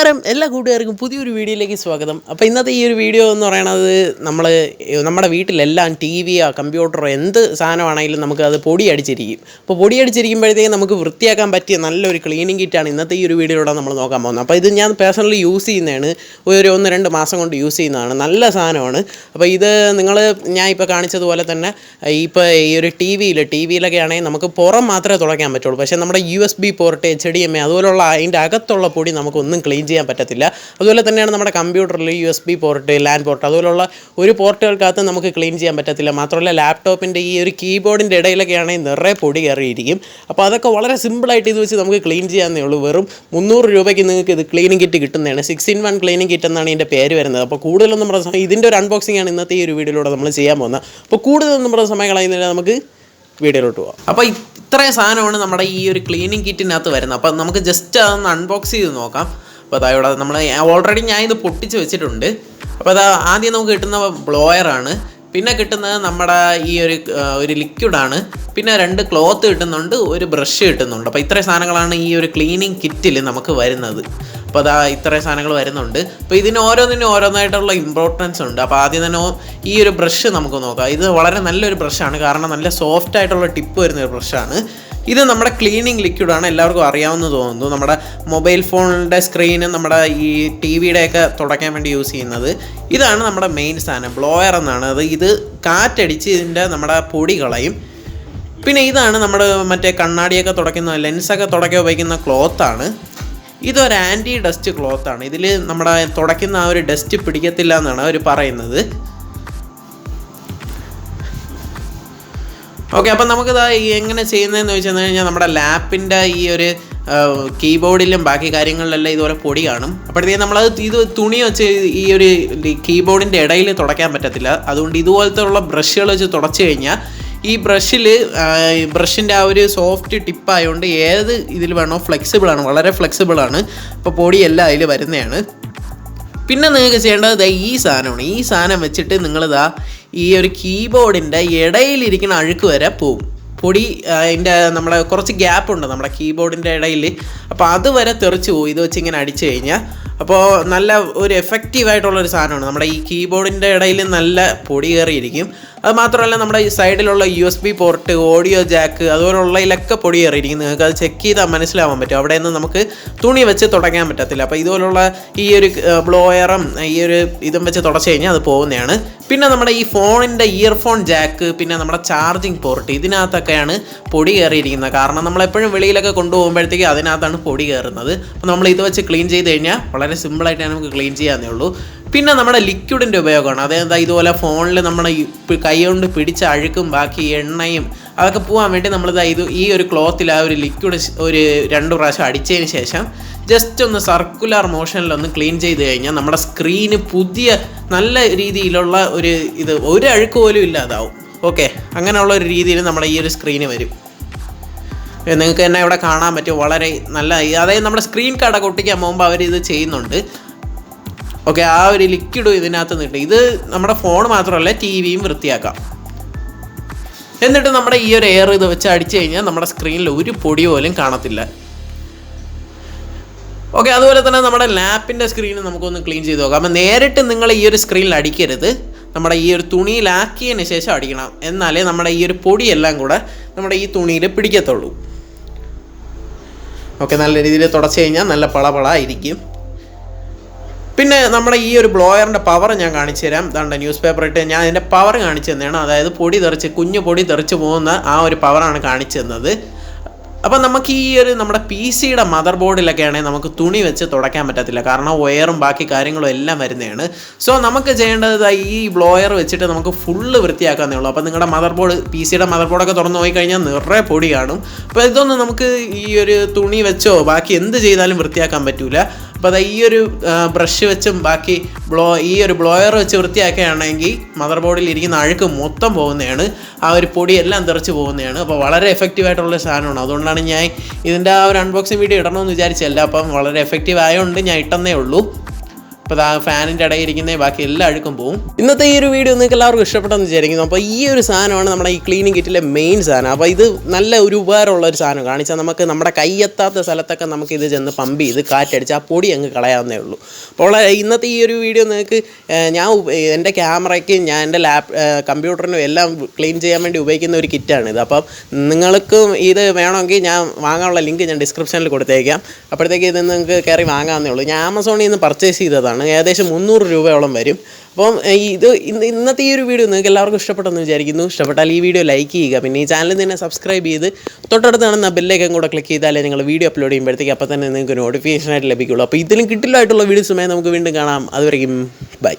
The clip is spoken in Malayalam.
നമസ്കാരം എല്ലാ കൂട്ടുകാർക്കും പുതിയൊരു വീഡിയോയിലേക്ക് സ്വാഗതം. അപ്പോൾ ഇന്നത്തെ ഈ ഒരു വീഡിയോ എന്ന് പറയുന്നത് നമ്മുടെ വീട്ടിലെല്ലാം ടി വിയോ കമ്പ്യൂട്ടറോ എന്ത് സാധനമാണെങ്കിലും നമുക്ക് അത് പൊടിയടിച്ചിരിക്കും. അപ്പോൾ പൊടിയടിച്ചിരിക്കുമ്പോഴത്തേക്കും നമുക്ക് വൃത്തിയാക്കാൻ പറ്റിയ നല്ലൊരു ക്ലീനിങ് കിറ്റാണ് ഇന്നത്തെ ഈ ഒരു വീഡിയോയിലൂടെ നമ്മൾ നോക്കാൻ പോകുന്നത്. അപ്പോൾ ഇത് ഞാൻ പേഴ്സണലി യൂസ് ചെയ്യുന്നതാണ്, ഒരു 1-2 മാസം കൊണ്ട് യൂസ് ചെയ്യുന്നതാണ്. നല്ല സാധനമാണ്. അപ്പോൾ ഇത് ഞാൻ ഇപ്പോൾ കാണിച്ചതുപോലെ തന്നെ ഇപ്പോൾ ഈ ഒരു ടി വിയിലൊക്കെ ആണെങ്കിൽ നമുക്ക് പുറം മാത്രമേ തുടയ്ക്കാൻ പറ്റുള്ളൂ. പക്ഷേ നമ്മുടെ USB പോർട്ട് HDMI അതുപോലുള്ള അതിൻ്റെ അകത്തുള്ള പൊടി നമുക്കൊന്നും ക്ലീൻ ചെയ്യാൻ പറ്റത്തില്ല. അതുപോലെ തന്നെയാണ് നമ്മുടെ കമ്പ്യൂട്ടറിൽ USB പോർട്ട്, ലാൻ പോർട്ട് അതുപോലുള്ള ഒരു പോർട്ടുകൾക്കകത്ത് നമുക്ക് ക്ലീൻ ചെയ്യാൻ പറ്റത്തില്ല. മാത്രമല്ല ലാപ്ടോപ്പിൻ്റെ ഈ ഒരു കീബോർഡിൻ്റെ ഇടയിലൊക്കെ ആണെങ്കിൽ നിറയെ പൊടി കയറിയിരിക്കും. അപ്പോൾ അതൊക്കെ വളരെ സിമ്പിളായിട്ട് ഇത് വെച്ച് നമുക്ക് ക്ലീൻ ചെയ്യാവുന്നേ ഉള്ളൂ. വെറും 300 രൂപയ്ക്ക് നിങ്ങൾക്ക് ഇത് ക്ലീനിങ് കിറ്റ് കിട്ടുന്നതാണ്. 6-in-1 ക്ലീനിങ് കിറ്റ് എന്നാണ് ഇതിൻ്റെ പേര് വരുന്നത്. അപ്പോൾ കൂടുതലൊന്നും നമ്മുടെ ഇതിൻ്റെ ഒരു അൺബോക്സിംഗ് ആണ് ഇന്നത്തെ ഈ ഒരു വീഡിയോയിലൂടെ നമ്മൾ ചെയ്യാൻ പോകുന്നത്. അപ്പോൾ കൂടുതലൊന്നും നമ്മുടെ സമയം കളയുന്നില്ല, നമുക്ക് വീഡിയോയിലോട്ട് പോകാം. അപ്പോൾ ഇത്രയും സാധനമാണ് നമ്മുടെ ഈ ഒരു ക്ലീനിങ് കിറ്റിനകത്ത് വരുന്നത്. അപ്പോൾ നമുക്ക് ജസ്റ്റ് അതൊന്ന് അൺബോക്സ് ചെയ്ത് നോക്കാം. അപ്പോൾ അതായത് ഓൾറെഡി ഞാൻ ഇത് പൊട്ടിച്ച് വെച്ചിട്ടുണ്ട്. അപ്പോൾ ആദ്യം നമുക്ക് കിട്ടുന്ന ബ്ലോയറാണ്, പിന്നെ കിട്ടുന്നത് നമ്മുടെ ഈ ഒരു ലിക്വിഡാണ്, പിന്നെ 2 ക്ലോത്ത് കിട്ടുന്നുണ്ട്, ഒരു ബ്രഷ് കിട്ടുന്നുണ്ട്. അപ്പോൾ ഇത്രയും സാധനങ്ങളാണ് ഈ ഒരു ക്ലീനിങ് കിറ്റിൽ നമുക്ക് വരുന്നത്. അപ്പോൾ ഇത്രയും സാധനങ്ങൾ വരുന്നുണ്ട്. അപ്പോൾ ഇതിന് ഓരോന്നായിട്ടുള്ള ഇമ്പോർട്ടൻസ് ഉണ്ട്. അപ്പോൾ ആദ്യം തന്നെ ഈ ഒരു ബ്രഷ് നമുക്ക് നോക്കാം. ഇത് വളരെ നല്ലൊരു ബ്രഷാണ്, കാരണം നല്ല സോഫ്റ്റ് ആയിട്ടുള്ള ടിപ്പ് വരുന്നൊരു ബ്രഷാണ്. ഇത് നമ്മുടെ ക്ലീനിങ് ലിക്വിഡാണ്, എല്ലാവർക്കും അറിയാമെന്ന് തോന്നുന്നു. നമ്മുടെ മൊബൈൽ ഫോണിൻ്റെ സ്ക്രീനും നമ്മുടെ ഈ ടി വിയുടെയൊക്കെ തുടയ്ക്കാൻ വേണ്ടി യൂസ് ചെയ്യുന്നത്. ഇതാണ് നമ്മുടെ മെയിൻ സാധനം, ബ്ലോയർ എന്നാണ്. ഇത് കാറ്റടിച്ച് ഇതിൻ്റെ നമ്മുടെ പൊടി കളയും. പിന്നെ ഇതാണ് മറ്റേ കണ്ണാടിയൊക്കെ തുടയ്ക്കുന്ന, ലെൻസൊക്കെ തുടയ്ക്കാൻ ഉപയോഗിക്കുന്ന ക്ലോത്താണ്. ഇതൊരു ആൻറ്റി ഡസ്റ്റ് ക്ലോത്താണ്. ഇതിൽ നമ്മുടെ തുടയ്ക്കുന്ന ആ ഒരു ഡസ്റ്റ് പിടിക്കത്തില്ല എന്നാണ് അവർ പറയുന്നത്. ഓക്കെ, അപ്പം നമുക്കിത് എങ്ങനെ ചെയ്യുന്നതെന്ന് വെച്ച് കഴിഞ്ഞാൽ നമ്മുടെ ലാപ്പിൻ്റെ ഈ ഒരു കീബോർഡിലും ബാക്കി കാര്യങ്ങളിലെല്ലാം ഇതുപോലെ പൊടി കാണും. അപ്പോഴത്തേക്കും ഇത് തുണി വെച്ച് ഈ ഒരു കീബോർഡിൻ്റെ ഇടയിൽ തുടയ്ക്കാൻ പറ്റത്തില്ല. അതുകൊണ്ട് ഇതുപോലത്തെ ഉള്ള ബ്രഷുകൾ വെച്ച് തുടച്ച് കഴിഞ്ഞാൽ ഈ ബ്രഷിൻ്റെ ആ ഒരു സോഫ്റ്റ് ടിപ്പായതുകൊണ്ട് ഏത് ഇതിൽ വേണോ ഫ്ലെക്സിബിളാണ്, വളരെ ഫ്ലെക്സിബിളാണ്. അപ്പോൾ പൊടിയെല്ലാം അതിൽ വരുന്നതാണ്. പിന്നെ നിങ്ങൾക്ക് ചെയ്യേണ്ടത് ഈ സാധനമാണ്. ഈ സാധനം വെച്ചിട്ട് നിങ്ങളിതാ ഈ ഒരു കീബോർഡിൻ്റെ ഇടയിലിരിക്കുന്ന അഴുക്ക് വരെ പോവും. പൊടി അതിൻ്റെ നമ്മുടെ കുറച്ച് ഗ്യാപ്പുണ്ട് നമ്മുടെ കീബോർഡിൻ്റെ ഇടയിൽ, അപ്പോൾ അതുവരെ തെറിച്ച് പോകും ഇത് വെച്ച് ഇങ്ങനെ അടിച്ചു കഴിഞ്ഞാൽ. അപ്പോൾ നല്ല ഒരു എഫക്റ്റീവായിട്ടുള്ളൊരു സാധനമാണ്. നമ്മുടെ ഈ കീബോർഡിൻ്റെ ഇടയിൽ നല്ല പൊടി കയറിയിരിക്കും. അത് മാത്രമല്ല നമ്മുടെ ഈ സൈഡിലുള്ള USB പോർട്ട്, ഓഡിയോ ജാക്ക് അതുപോലുള്ളതിലൊക്കെ പൊടി കയറിയിരിക്കും. നിങ്ങൾക്ക് അത് ചെക്ക് ചെയ്താൽ മനസ്സിലാവാൻ പറ്റും. അവിടെ നിന്ന് നമുക്ക് തുണി വെച്ച് തുടയ്ക്കാൻ പറ്റത്തില്ല. അപ്പോൾ ഇതുപോലുള്ള ഈ ഒരു ബ്ലോയറും ഈ ഒരു ഇതും വെച്ച് തുടച്ച് കഴിഞ്ഞാൽ അത് പോകുന്നതാണ്. പിന്നെ നമ്മുടെ ഈ ഫോണിൻ്റെ ഇയർഫോൺ ജാക്ക്, പിന്നെ നമ്മുടെ ചാർജിങ് പോർട്ട്, ഇതിനകത്തൊക്കെയാണ് പൊടി കയറിയിരിക്കുന്നത്. കാരണം നമ്മളെപ്പോഴും വെളിയിലൊക്കെ കൊണ്ടുപോകുമ്പോഴത്തേക്ക് അതിനകത്താണ് പൊടി കയറുന്നത്. അപ്പോൾ നമ്മൾ ഇത് വെച്ച് ക്ലീൻ ചെയ്ത് കഴിഞ്ഞാൽ വളരെ സിമ്പിളായിട്ട് നമുക്ക് ക്ലീൻ ചെയ്യാവുന്നേ ഉള്ളൂ. പിന്നെ നമ്മുടെ ലിക്വിഡിൻ്റെ ഉപയോഗമാണ്. അതായത് ഇതുപോലെ ഫോണിൽ നമ്മൾ കൈ കൊണ്ട് പിടിച്ച അഴുക്കും ബാക്കി എണ്ണയും അതൊക്കെ പോകാൻ വേണ്ടി ഈ ഒരു ക്ലോത്തിൽ ആ ഒരു ലിക്വിഡ് ഒരു 2 പ്രാവശ്യം അടിച്ചതിന് ശേഷം ജസ്റ്റ് ഒന്ന് സർക്കുലർ മോഷനിലൊന്ന് ക്ലീൻ ചെയ്ത് കഴിഞ്ഞാൽ നമ്മുടെ സ്ക്രീന് പുതിയ നല്ല രീതിയിലുള്ള ഒരു അഴുക്ക് പോലും ഇല്ലാതാവും. ഓക്കെ, അങ്ങനെയുള്ള ഒരു രീതിയിൽ നമ്മുടെ ഈ ഒരു സ്ക്രീന് വരും. നിങ്ങൾക്ക് തന്നെ ഇവിടെ കാണാൻ പറ്റും. വളരെ നല്ല, അതായത് നമ്മുടെ സ്ക്രീൻ കാർഡൊക്കെ ഒട്ടിക്കാൻ പോകുമ്പോൾ അവരിത് ചെയ്യുന്നുണ്ട്. ഓക്കെ, ആ ഒരു ലിക്വിഡ് ഇതിനകത്ത് നിന്നിട്ട് ഇത് നമ്മുടെ ഫോൺ മാത്രമല്ല ടി വിയും വൃത്തിയാക്കാം. എന്നിട്ട് നമ്മുടെ ഈ ഒരു എയർ ഇത് വെച്ച് അടിച്ചു കഴിഞ്ഞാൽ നമ്മുടെ സ്ക്രീനിൽ ഒരു പൊടി പോലും കാണത്തില്ല. ഓക്കെ, അതുപോലെ തന്നെ നമ്മുടെ ലാപ്പിൻ്റെ സ്ക്രീൻ നമുക്കൊന്ന് ക്ലീൻ ചെയ്ത് നോക്കാം. അപ്പം നേരിട്ട് നിങ്ങൾ ഈ ഒരു സ്ക്രീനിൽ അടിക്കരുത്, നമ്മുടെ ഈ ഒരു തുണിയിലാക്കിയതിന് ശേഷം അടിക്കണം. എന്നാലേ നമ്മുടെ ഈ ഒരു പൊടിയെല്ലാം കൂടെ നമ്മുടെ ഈ തുണിയിൽ പിടിക്കത്തുള്ളൂ. ഓക്കെ, നല്ല രീതിയിൽ തുടച്ച് കഴിഞ്ഞാൽ നല്ല പളപള ആയിരിക്കും. പിന്നെ നമ്മുടെ ഈ ഒരു ബ്ലോയറിൻ്റെ പവർ ഞാൻ കാണിച്ചു തരാം. ഇതാണ്ട് ന്യൂസ് പേപ്പർ ഇട്ട് ഞാൻ ഇതിൻ്റെ പവർ കാണിച്ചു തന്നെയാണ്. അതായത് കുഞ്ഞു പൊടി തെറിച്ച് പോകുന്ന ആ ഒരു പവറാണ് കാണിച്ചു തന്നത്. അപ്പം നമുക്ക് ഈ ഒരു നമ്മുടെ PC യുടെ മദർ ബോർഡിലൊക്കെ ആണെങ്കിൽ നമുക്ക് തുണി വെച്ച് തുടയ്ക്കാൻ പറ്റത്തില്ല, കാരണം വയറും ബാക്കി കാര്യങ്ങളും എല്ലാം വരുന്നതാണ്. സോ നമുക്ക് ചെയ്യേണ്ടത് ഈ ബ്ലോയർ വെച്ചിട്ട് നമുക്ക് ഫുള്ള് വൃത്തിയാക്കാന്നേ ഉള്ളൂ. അപ്പോൾ നിങ്ങളുടെ PC യുടെ മദർ ബോർഡൊക്കെ തുറന്നു പോയി കഴിഞ്ഞാൽ നിറയെ പൊടി കാണും. അപ്പോൾ ഇതൊന്നും നമുക്ക് ഈ ഒരു തുണി വെച്ചോ ബാക്കി എന്ത് ചെയ്താലും വൃത്തിയാക്കാൻ പറ്റില്ല. അപ്പോൾ ഈ ഒരു ബ്രഷ് വെച്ചും ബാക്കി ഈ ഒരു ബ്ലോയർ വെച്ച് വൃത്തിയാക്കുകയാണെങ്കിൽ മദർ ബോർഡിൽ ഇരിക്കുന്ന അഴുക്ക് മൊത്തം പോകുന്നതാണ്, ആ ഒരു പൊടിയെല്ലാം തെറിച്ച് പോകുന്നതാണ്. അപ്പോൾ വളരെ എഫക്റ്റീവായിട്ടുള്ള സാധനമാണ്. അതുകൊണ്ടാണ് ഞാൻ ഇതിൻ്റെ ആ ഒരു അൺബോക്സിങ് വീഡിയോ ഇടണമെന്ന് വിചാരിച്ചല്ല. അപ്പം വളരെ എഫക്റ്റീവ് ആയതുകൊണ്ട് ഞാൻ ഇട്ടെന്നേ ഉള്ളൂ. അപ്പോൾ ആ ഫാനിൻ്റെ ഇടയിൽ ഇരിക്കുന്ന ബാക്കി എല്ലാ അഴുക്കും പോകും. ഇന്നത്തെ ഈ ഒരു വീഡിയോ നിങ്ങൾക്ക് എല്ലാവർക്കും ഇഷ്ടപ്പെട്ടെന്ന് വിചാരിക്കുന്നു. അപ്പോൾ ഈ ഒരു സാധനമാണ് നമ്മുടെ ഈ ക്ലീനിങ് കിറ്റിലെ മെയിൻ സാധനം. അപ്പോൾ ഇത് നല്ല ഒരു ഉപകാരമുള്ള ഒരു സാധനം കാണിച്ചാൽ നമുക്ക് നമ്മുടെ കൈയെത്താത്ത സ്ഥലത്തൊക്കെ നമുക്ക് ഇത് ചെന്ന് പമ്പ് ചെയ്ത് കാറ്റടിച്ച് ആ പൊടി അങ്ങ് കളയാവുന്നേ ഉള്ളൂ. അപ്പോൾ ഇന്നത്തെ ഈ ഒരു വീഡിയോ നിങ്ങൾക്ക് ഞാൻ എൻ്റെ ക്യാമറയ്ക്ക് ഞാൻ എൻ്റെ കമ്പ്യൂട്ടറിനും എല്ലാം ക്ലീൻ ചെയ്യാൻ വേണ്ടി ഉപയോഗിക്കുന്ന ഒരു കിറ്റാണിത്. അപ്പം നിങ്ങൾക്കും ഇത് വേണമെങ്കിൽ ഞാൻ വാങ്ങാനുള്ള ലിങ്ക് ഞാൻ ഡിസ്ക്രിപ്ഷനിൽ കൊടുത്തേക്കാം. അപ്പോഴത്തേക്ക് ഇത് നിങ്ങൾക്ക് കയറി വാങ്ങാവുന്നേ ഉള്ളൂ. ഞാൻ ആമസോണിൽ നിന്ന് പർച്ചേസ് ചെയ്തതാണ്. ഏകദേശം 300 രൂപയോളം വരും. അപ്പം ഇന്നത്തെ ഈ ഒരു വീഡിയോ നിങ്ങൾക്ക് എല്ലാവർക്കും ഇഷ്ടപ്പെട്ടെന്ന് വിചാരിക്കുന്നു. ഇഷ്ടപ്പെട്ടാൽ ഈ വീഡിയോ ലൈക്ക് ചെയ്യുക. പിന്നെ ഈ ചാനൽ തന്നെ സബ്സ്ക്രൈബ് ചെയ്ത് തൊട്ടടുത്ത് കാണുന്ന ബെല്ലേക്കും കൂടെ ക്ലിക്ക് ചെയ്താലേ നിങ്ങൾ വീഡിയോ അപ്ലോഡ് ചെയ്യുമ്പോഴത്തേക്ക് അപ്പോൾ തന്നെ നിങ്ങൾക്ക് നോട്ടിഫിക്കേഷനായിട്ട് ലഭിക്കുള്ളൂ. അപ്പോൾ ഇതിലും കിട്ടില്ലായിട്ടുള്ള വീഡിയോസുമായി നമുക്ക് വീണ്ടും കാണാം. അതുവരെയും ബൈ.